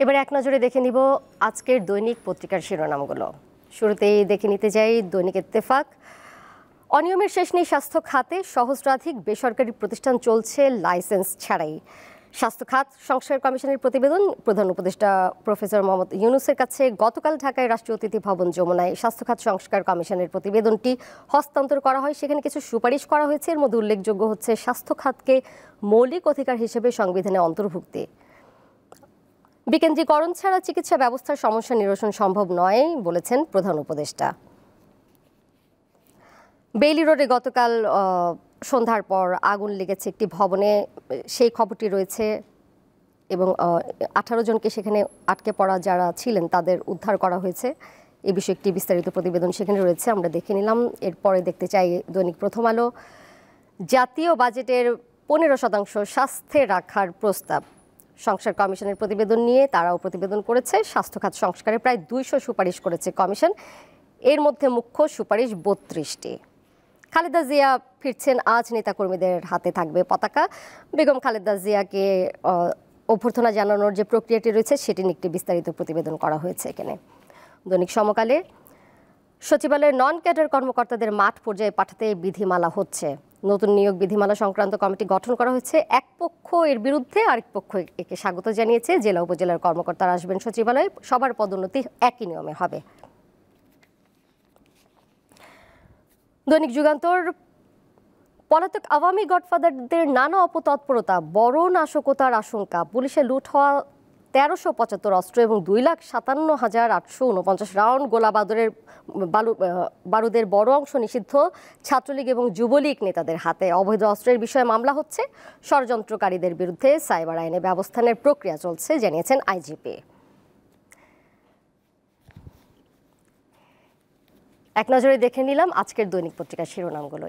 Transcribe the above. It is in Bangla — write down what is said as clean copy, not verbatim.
এবারে এক নজরে দেখে নিব আজকের দৈনিক পত্রিকার শিরোনামগুলো। শুরুতেই দেখে নিতে যাই দৈনিক ইত্তেফাক। অনিয়মের শেষ নেই স্বাস্থ্য খাতে, সহস্রাধিক বেসরকারি প্রতিষ্ঠান চলছে লাইসেন্স ছাড়াই। স্বাস্থ্য খাত সংস্কার কমিশনের প্রতিবেদন প্রধান উপদেষ্টা প্রফেসর মোহাম্মদ ইউনূসের কাছে গতকাল ঢাকায় রাষ্ট্রীয় অতিথি ভবন যমুনায় স্বাস্থ্য খাত সংস্কার কমিশনের প্রতিবেদনটি হস্তান্তর করা হয়। সেখানে কিছু সুপারিশ করা হয়েছে। এর মধ্যে উল্লেখযোগ্য হচ্ছে স্বাস্থ্য খাতকে মৌলিক অধিকার হিসেবে সংবিধানে অন্তর্ভুক্তি। বিকেন্দ্রীকরণ ছাড়া চিকিৎসা ব্যবস্থার সমস্যা নিরসন সম্ভব নয় বলেছেন প্রধান উপদেষ্টা। বেইলি রোডে গতকাল সন্ধ্যার পর আগুন লেগেছে একটি ভবনে, সেই খবরটি রয়েছে এবং 18 জনকে সেখানে আটকে পড়া যারা ছিলেন তাদের উদ্ধার করা হয়েছে। এ বিষয়ে একটি বিস্তারিত প্রতিবেদন সেখানে রয়েছে, আমরা দেখে নিলাম। এরপরে দেখতে চাই দৈনিক প্রথম আলো। জাতীয় বাজেটের 15% স্বাস্থ্যে রাখার প্রস্তাব। সংস্কার কমিশনের প্রতিবেদন নিয়ে তারাও প্রতিবেদন করেছে। স্বাস্থ্য খাত সংস্কারে প্রায় 200 সুপারিশ করেছে কমিশন। এর মধ্যে মুখ্য সুপারিশ 32টি। খালেদা জিয়া ফিরছেন আজ, নেতাকর্মীদের হাতে থাকবে পতাকা। বেগম খালেদা জিয়াকে অভ্যর্থনা জানানোর যে প্রক্রিয়াটি রয়েছে সেটি নিয়ে একটি বিস্তারিত প্রতিবেদন করা হয়েছে এখানে। দৈনিক সমকালে সচিবালয়ের নন ক্যাডার কর্মকর্তাদের মাঠ পর্যায়ে পাঠাতে বিধিমালা হচ্ছে। নতুন নিয়োগ বিধিমালা সংক্রান্ত কমিটি গঠন করা হয়েছে। এক পক্ষ এর বিরুদ্ধে, আরেক পক্ষ একে স্বাগত জানিয়েছে। জেলা উপজেলার কর্মকর্তারা আসবেন সচিবালয়ে, সবার পদোন্নতি একই নিয়মে হবে। দৈনিক যুগান্তর। পলাতক আওয়ামী গডফাদারদের নানা অপতৎপরতা, বড় নাশকতার আশঙ্কা। পুলিশে লুট হওয়া 1375 অস্ত্র এবং 2,57,849 রাউন্ড গোলা বারুদের বড় অংশ নিষিদ্ধ ছাত্রলীগ এবং যুবলীগ নেতাদের হাতে। অবৈধ অস্ত্রের বিষয়ে মামলা হচ্ছে। ষড়যন্ত্রকারীদের বিরুদ্ধে সাইবার আইনে ব্যবস্থানের প্রক্রিয়া চলছে জানিয়েছেন আইজিপি। এক নজরে দেখে নিলাম আজকের দৈনিক পত্রিকার শিরোনামগুলো।